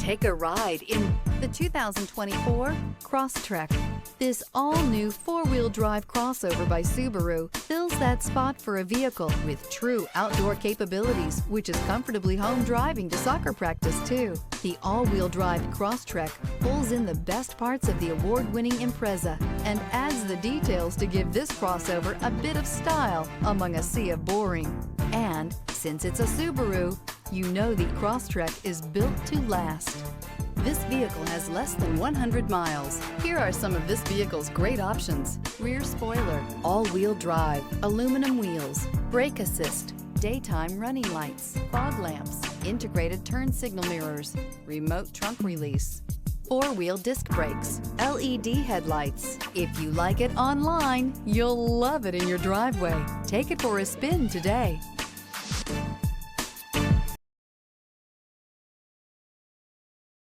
Take a ride in the 2024 Crosstrek. This all-new four-wheel drive crossover by Subaru fills that spot for a vehicle with true outdoor capabilities, which is comfortably home driving to soccer practice too. The all-wheel drive Crosstrek pulls in the best parts of the award-winning Impreza and adds the details to give this crossover a bit of style among a sea of boring. And since it's a Subaru, you know the Crosstrek is built to last. This vehicle has less than 100 miles. Here are some of this vehicle's great options: rear spoiler, all-wheel drive, aluminum wheels, brake assist, daytime running lights, fog lamps, integrated turn signal mirrors, remote trunk release, four-wheel disc brakes, LED headlights. If you like it online, you'll love it in your driveway. Take it for a spin today.